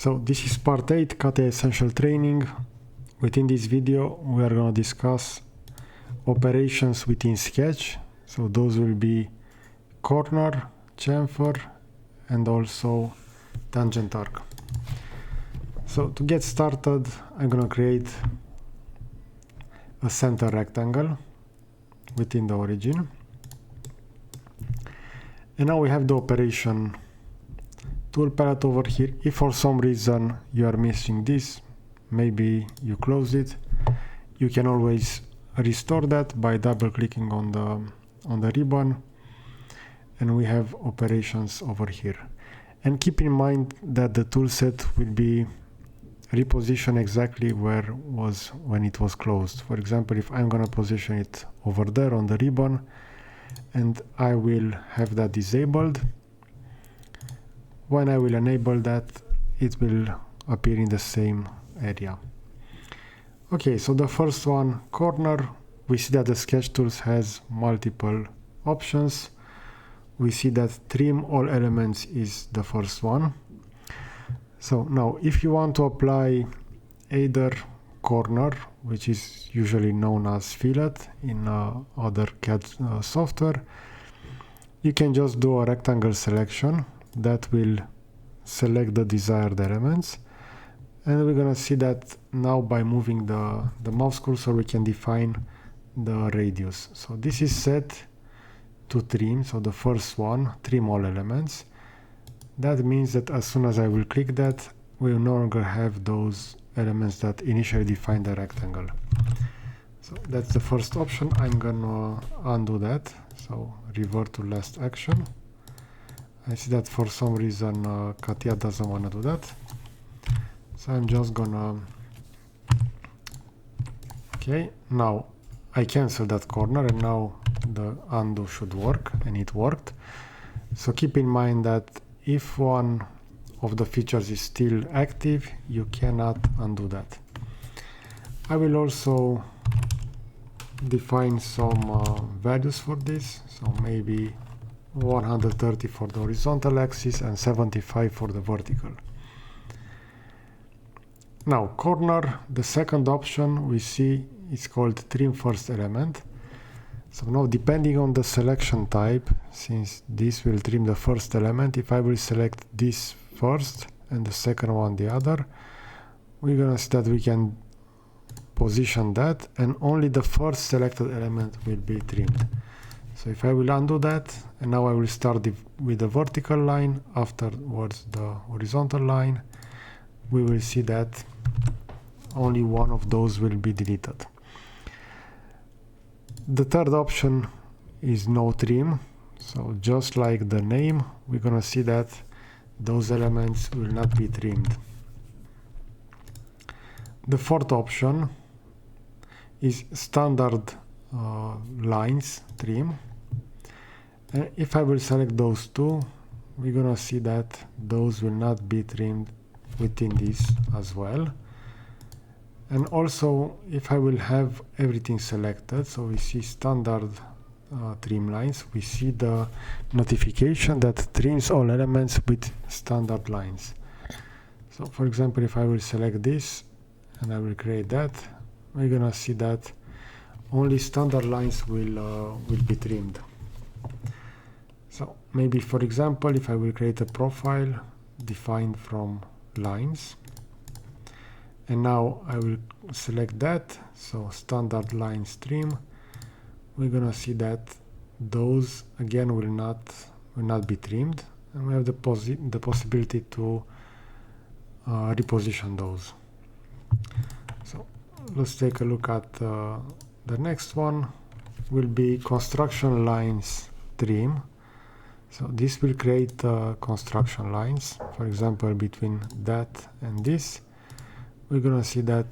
So this is part 8, CATIA Essential Training. Within this video we are going to discuss operations within Sketch. So those will be corner, chamfer, and also tangent arc. So to get started, I'm going to create a center rectangle within the origin. And now we have the operation tool palette over here. If for some reason you are missing this, maybe you close it, you can always restore that by double clicking on the ribbon, and we have operations over here. And keep in mind that the tool set will be repositioned exactly where it was when it was closed. For example, if I'm going to position it over there on the ribbon and I will have that disabled, when I will enable that, it will appear in the same area. Okay, so the first one, corner, we see that the Sketch Tools has multiple options. We see that trim all elements is the first one. So now if you want to apply either corner, which is usually known as fillet in other CAD software, you can just do a rectangle selection that will select the desired elements, and we're gonna see that now by moving the mouse cursor we can define the radius. So this is set to trim, so the first one, trim all elements. That means that as soon as I will click that, we will no longer have those elements that initially define the rectangle. So that's the first option. I'm gonna undo that, so revert to last action. I see that for some reason CATIA doesn't want to do that, so I'm just gonna, okay, now I cancel that corner and now the undo should work, and it worked. So keep in mind that if one of the features is still active, you cannot undo that. I will also define some values for this, so maybe 130 for the horizontal axis and 75 for the vertical. Now corner, the second option we see is called trim first element. So now depending on the selection type, since this will trim the first element, if I will select this first and the second one the other, we're gonna see that we can position that and only the first selected element will be trimmed. So if I will undo that, and now I will start with the vertical line, afterwards the horizontal line, we will see that only one of those will be deleted. The third option is no trim. So just like the name, we're gonna see that those elements will not be trimmed. The fourth option is standard lines trim. And if I will select those two, we're gonna see that those will not be trimmed within this as well. And also if I will have everything selected, so we see standard trim lines, we see the notification that trims all elements with standard lines. So for example, if I will select this and I will create that, we're gonna see that only standard lines will be trimmed. So maybe for example, if I will create a profile defined from lines, and now I will select that, so standard lines trim, we're gonna see that those again will not be trimmed, and we have the possibility to reposition those. So let's take a look at the next one. Will be construction lines trim. So this will create construction lines, for example between that and this. We're gonna see that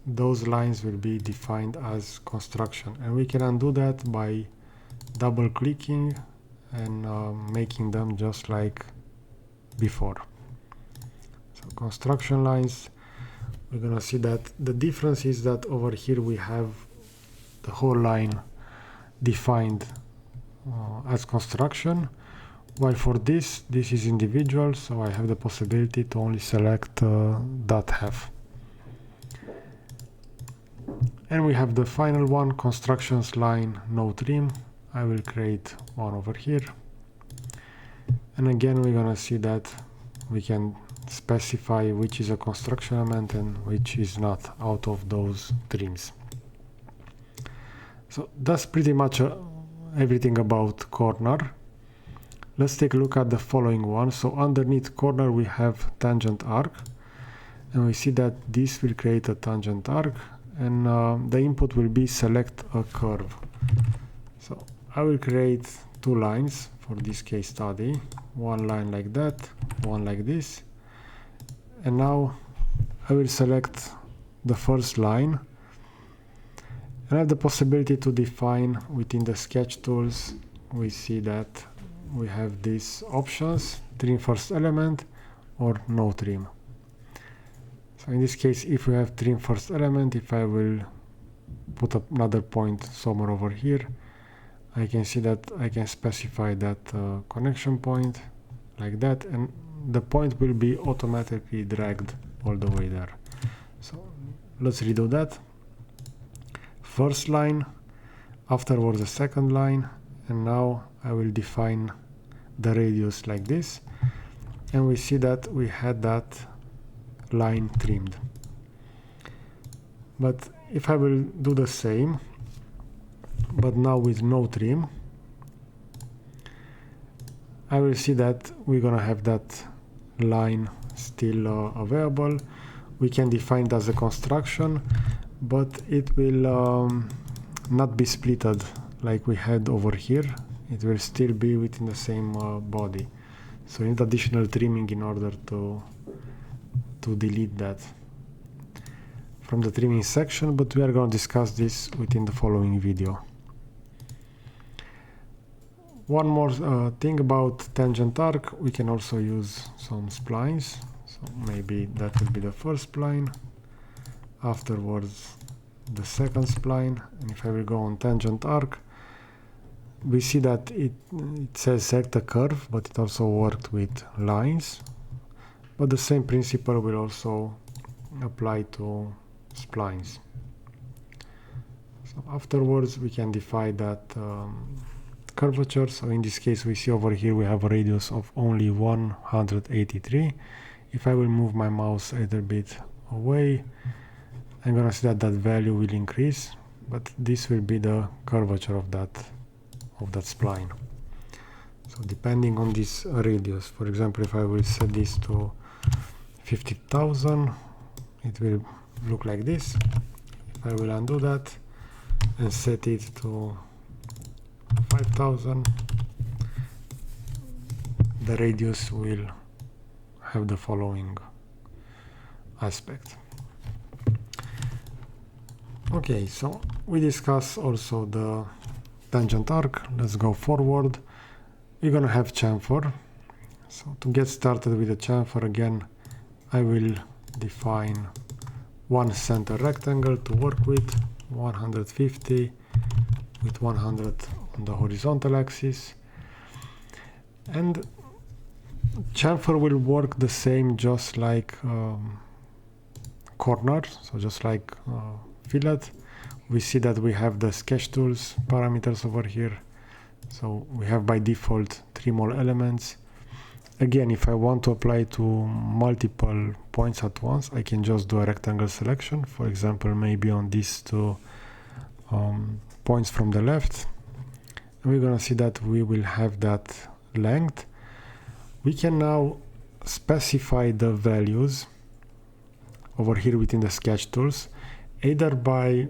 those lines will be defined as construction, and we can undo that by double clicking and making them just like before. So construction lines, we're gonna see that the difference is that over here we have the whole line defined as construction, While for this is individual, so I have the possibility to only select that half. And we have the final one, constructions line, no trim. I will create one over here. And again, we're gonna see that we can specify which is a construction element and which is not out of those trims. So that's pretty much everything about corner. Let's take a look at the following one. So underneath corner we have tangent arc, and we see that this will create a tangent arc, and the input will be select a curve. So I will create two lines for this case study, one line like that, one like this, and now I will select the first line, and I have the possibility to define within the sketch tools. We see that we have these options, trim first element or no trim. So in this case, if we have trim first element, if I will put up another point somewhere over here, I can see that I can specify that connection point like that, and the point will be automatically dragged all the way there. So let's redo that. First line, afterwards the second line, and now I will define the radius like this, and we see that we had that line trimmed. But if I will do the same, but now with no trim, I will see that we're gonna have that line still available. We can define it as a construction, but it will not be splitted like we had over here. It will still be within the same body. So we need additional trimming in order to delete that from the trimming section, but we are going to discuss this within the following video. One more thing about tangent arc, we can also use some splines. So maybe that will be the first spline, afterwards the second spline, and if I will go on tangent arc, we see that it says select a curve, but it also worked with lines. But the same principle will also apply to splines. So afterwards we can define that curvature. So in this case we see over here we have a radius of only 183. If I will move my mouse a little bit away, I'm gonna see that that value will increase, but this will be the curvature of that spline. So depending on this radius, for example, if I will set this to 50,000, it will look like this. If I will undo that and set it to 5,000, the radius will have the following aspect. Okay, so we discuss also the tangent arc. Let's go forward. We're gonna have chamfer. So to get started with the chamfer, again, I will define one center rectangle to work with, 150 with 100 on the horizontal axis, and chamfer will work the same just like corner, so just like fillet. We see that we have the sketch tools parameters over here, so we have by default trim all elements. Again, if I want to apply to multiple points at once, I can just do a rectangle selection, for example maybe on these two points from the left, and we're gonna see that we will have that length. We can now specify the values over here within the sketch tools, either by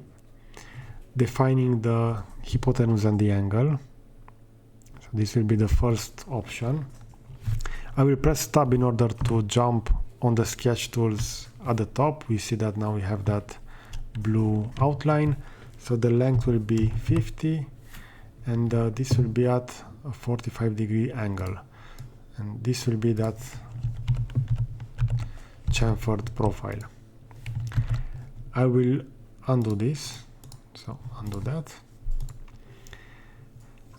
defining the hypotenuse and the angle. So this will be the first option. I will press tab in order to jump on the sketch tools at the top. We see that now we have that blue outline. So the length will be 50, and this will be at a 45-degree angle. And this will be that chamfered profile. I will undo this, so undo that.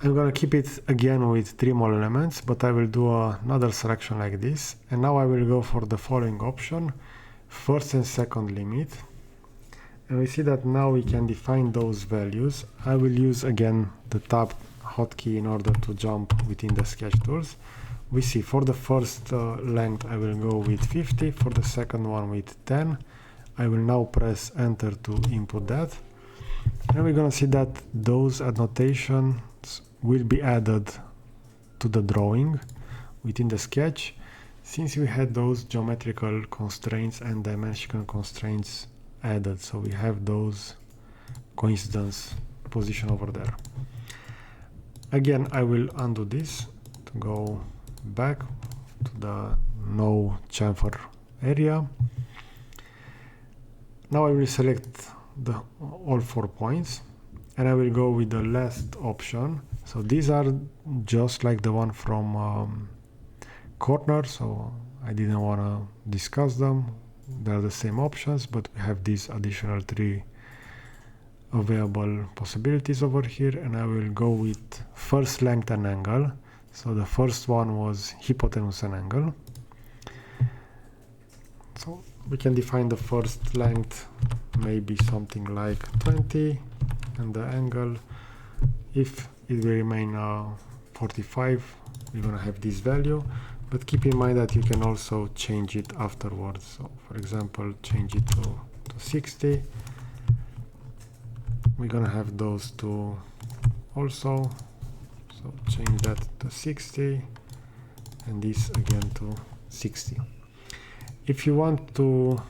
I'm gonna keep it again with 3 more elements, but I will do another selection like this. And now I will go for the following option, first and second limit. And we see that now we can define those values. I will use again the tab hotkey in order to jump within the sketch tools. We see for the first length I will go with 50, for the second one with 10. I will now press enter to input that. And we're gonna see that those annotations will be added to the drawing within the sketch, since we had those geometrical constraints and dimensional constraints added. So we have those coincidence position over there. Again, I will undo this to go back to the no chamfer area. Now I will select all 4 points and I will go with the last option. So these are just like the one from corner, so I didn't want to discuss them. They're the same options, but we have these additional 3 available possibilities over here, and I will go with first length and angle. So the first one was hypotenuse and angle. So we can define the first length maybe something like 20, and the angle, if it will remain 45, we're gonna have this value. But keep in mind that you can also change it afterwards. So for example, change it to 60. We're gonna have those 2 also. So change that to 60 and this again to 60. If you want to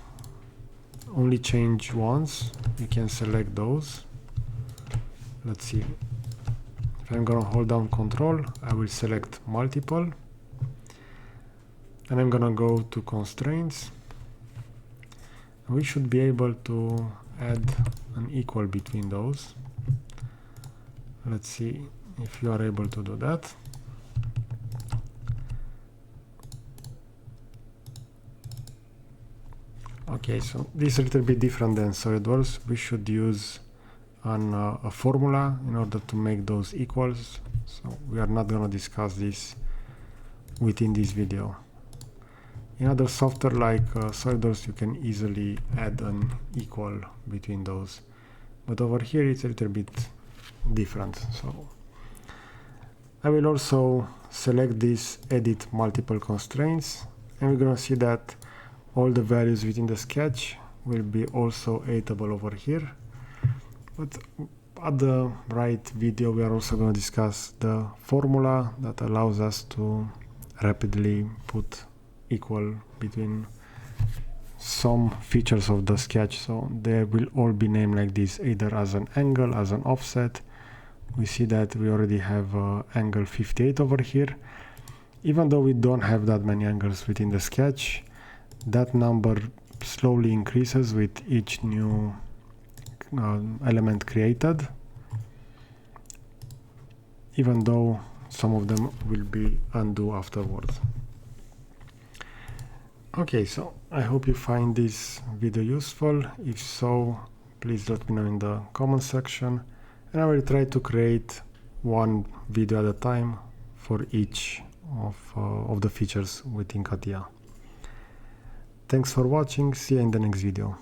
only change once, you can select those. Let's see. If I'm gonna hold down Control, I will select multiple. And I'm gonna go to constraints. We should be able to add an equal between those. Let's see if you are able to do that. Okay, so this is a little bit different than SolidWorks. We should use a formula in order to make those equals. So we are not going to discuss this within this video. In other software like SolidWorks, you can easily add an equal between those. But over here it's a little bit different. So I will also select this edit multiple constraints, and we're going to see that all the values within the sketch will be also editable over here. But at the right video, we are also going to discuss the formula that allows us to rapidly put equal between some features of the sketch. So they will all be named like this, either as an angle, as an offset. We see that we already have angle 58 over here. Even though we don't have that many angles within the sketch, that number slowly increases with each new element created, even though some of them will be undo afterwards. Okay, so I hope you find this video useful. If so, please let me know in the comment section, and I will try to create one video at a time for each of the features within CATIA. Thanks for watching, see you in the next video.